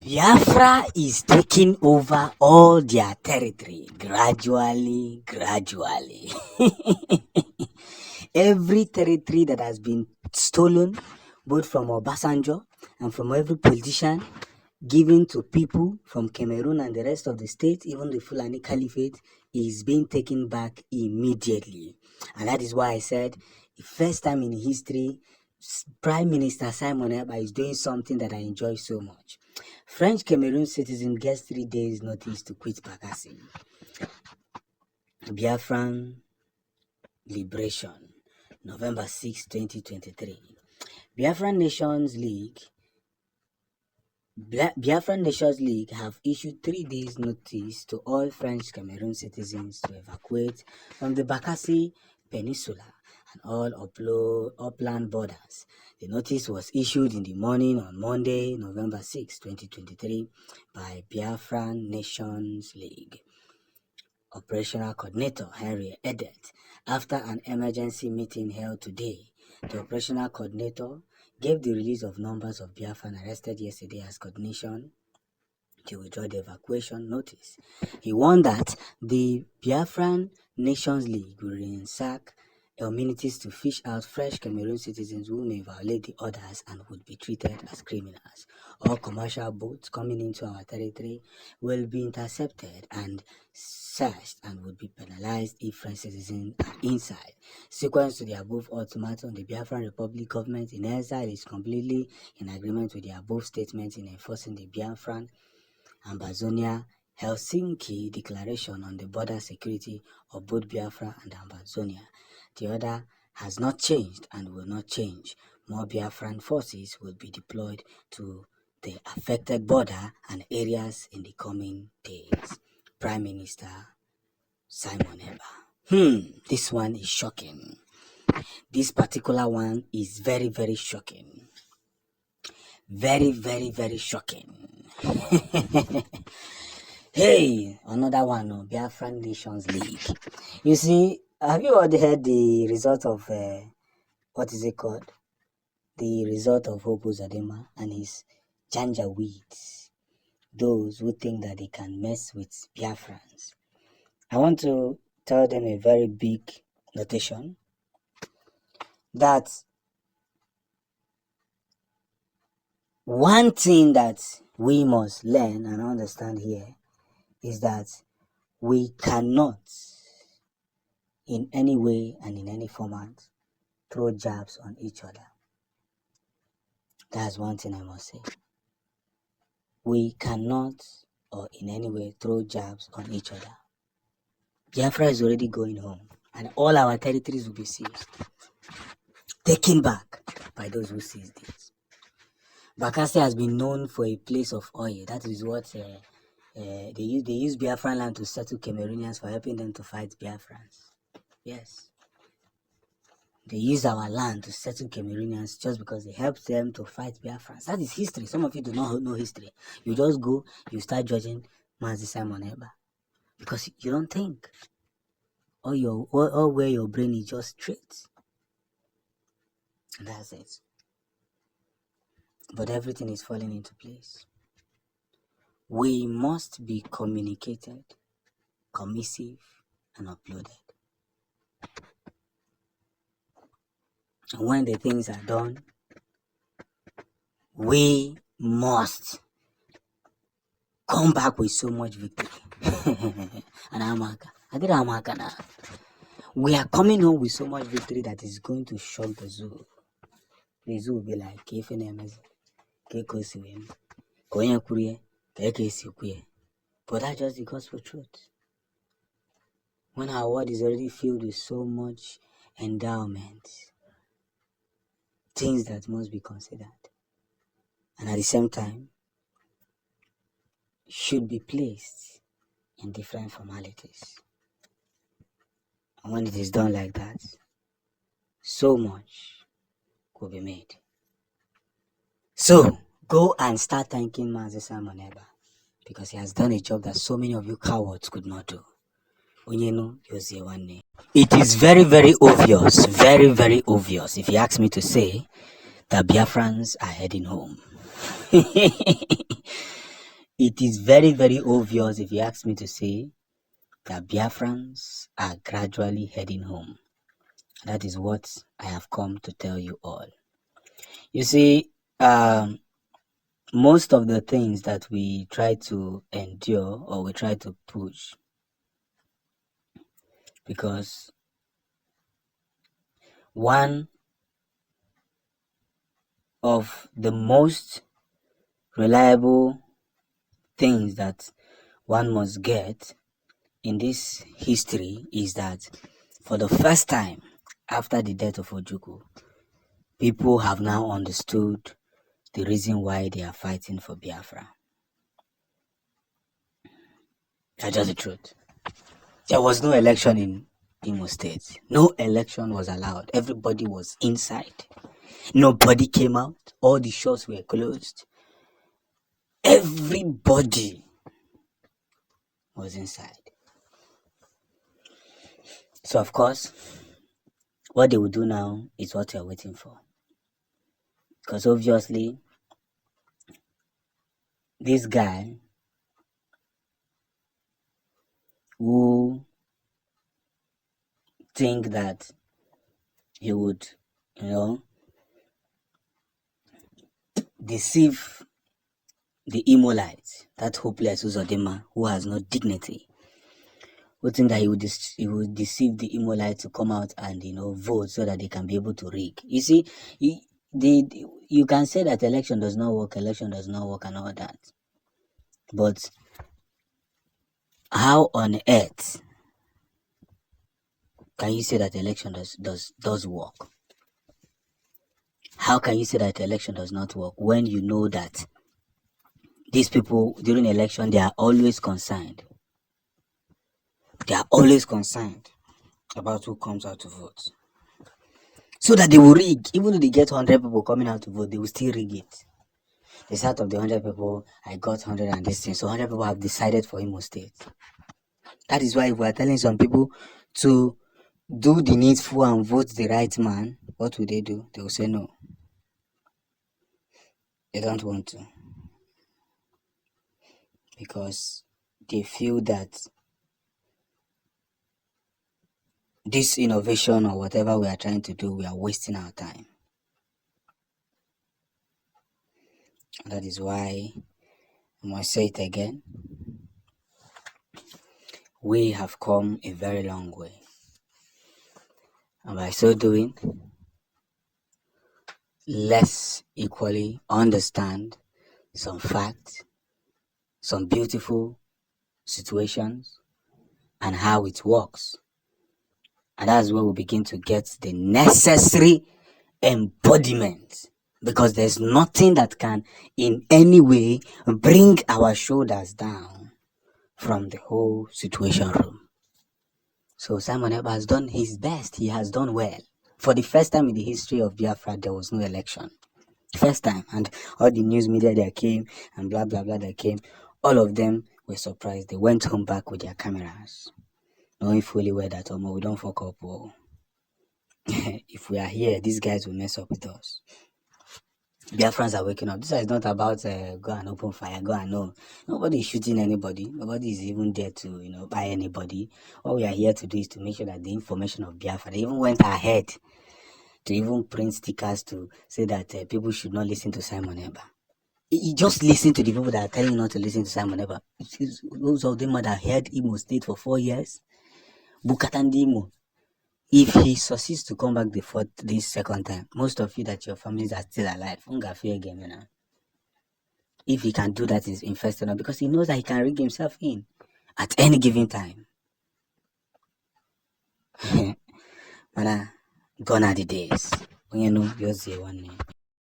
Biafra is taking over all their territory gradually. Every territory that has been stolen, both from Obasanjo and from every politician, given to people from Cameroon and the rest of the state, even the Fulani Caliphate, is being taken back immediately. And that is why I said, the first time in history, Prime Minister Simon Ekpa is doing something that I enjoy so much. French Cameroon citizen gets 3 days notice to quit Bakassi. Biafran Liberation, November 6, 2023. Biafran Nations League have issued 3 days notice to all French Cameroon citizens to evacuate from the Bakassi Peninsula and all upland borders. The notice was issued in the morning on Monday, November 6, 2023 by Biafran Nations League Operational Coordinator Henry Edet after an emergency meeting held today. The Operational Coordinator gave the release of numbers of Biafran arrested yesterday as coordination to withdraw the evacuation notice. He warned that the Biafran Nations League will ransack amenities to fish out fresh Cameroon citizens who may violate the orders and would be treated as criminals. All commercial boats coming into our territory will be intercepted and searched and would be penalized if French citizens are inside. Sequence to the above ultimatum, the Biafran Republic government in exile is completely in agreement with the above statements in enforcing the Biafran Ambazonia Helsinki Declaration on the border security of both Biafra and Ambazonia. The order has not changed and will not change. More Biafran forces will be deployed to the affected border and areas in the coming days. Prime Minister Simon Ekpa. This one is shocking. This particular one is very, very shocking. Very, very, very shocking. Hey, another one, Biafran Nations League. You see, have you already heard the result of, what is it called? The result of Hope Uzodinma and his Janjaweeds. Those who think that they can mess with Biafrans. I want to tell them a very big notation that one thing that we must learn and understand here is that we cannot in any way and in any format throw jabs on each other. That's one thing I must say. We cannot or in any way throw jabs on each other. Biafra is already going home and all our territories will be seized, taken back by those who seized it. Bakassi has been known for a place of oil. That is what they use Biafran land to settle Cameroonians for helping them to fight Biafrans. Yes. They use our land to settle Cameroonians just because they helped them to fight Biafrans. That is history. Some of you do not know history. You just go, you start judging Mazi Simon Ekpa because you don't think. Or where your brain is just straight. And that's it. But everything is falling into place. We must be communicated, commissive, and uploaded. And when the things are done, we must come back with so much victory. We are coming home with so much victory that is going to shock the zoo. The zoo will be like, but that's just the gospel truth. When our world is already filled with so much endowment, things that must be considered, and at the same time, should be placed in different formalities. And when it is done like that, so much could be made. So, go and start thanking Mazi Simon Ekpa because he has done a job that so many of you cowards could not do. It is very, very obvious, very, very obvious, if you ask me to say, that Biafrans are heading home. it is very, very obvious, if you ask me to say, that Biafrans are gradually heading home. That is what I have come to tell you all. You see, most of the things that we try to endure or we try to push, because one of the most reliable things that one must get in this history is that for the first time after the death of Ojukwu, people have now understood the reason why they are fighting for Biafra. That's just the truth. There was no election in Imo State. No election was allowed. Everybody was inside. Nobody came out. All the shops were closed. Everybody was inside. So, of course, what they will do now is what you're waiting for. Because obviously, this guy who think that he would, deceive the Imolite, that hopeless Uzodema who has no dignity, who think that he would deceive the Imolite to come out and vote so that they can be able to rig. You see, you can say that election does not work, and all that, but how on earth can you say that election does work? How can you say that election does not work when you know that these people during election, they are always concerned? They are always concerned about who comes out to vote, so that they will rig. Even though they get 100 people coming out to vote, they will still rig it. They say out of the 100 people, I got 100 and this thing. So 100 people have decided for Imo State. That is why if we are telling some people to do the needful and vote the right man, what will they do? They will say no. They don't want to. Because they feel that this innovation or whatever we are trying to do, we are wasting our time. And that is why I must say it again. We have come a very long way. And by so doing, let's equally understand some facts, some beautiful situations, and how it works. And that's where we begin to get the necessary embodiment, because there's nothing that can in any way bring our shoulders down from the whole situation room. So Simon Ekpa has done his best. He has done well. For the first time in the history of Biafra, there was no election. First time. And all the news media that came and blah, blah, blah that came, all of them were surprised. They went home back with their cameras, knowing fully well that, we don't fuck up. Oh. If we are here, these guys will mess up with us. Biafrans are waking up. This is not about go and open fire, go and no. Nobody is shooting anybody. Nobody is even there to, buy anybody. All we are here to do is to make sure that the information of Biafra, they even went ahead to even print stickers to say that people should not listen to Simon Ekpa. You just listen to the people that are telling you not to listen to Simon Ekpa. Those of them that held Imo State for 4 years, Bukatandi Imo. If he succeeds to come back this second time, most of you that your families are still alive, again, if he can do that in first time, because he knows that he can rig himself in at any given time. Man, gone are the days when you're one name.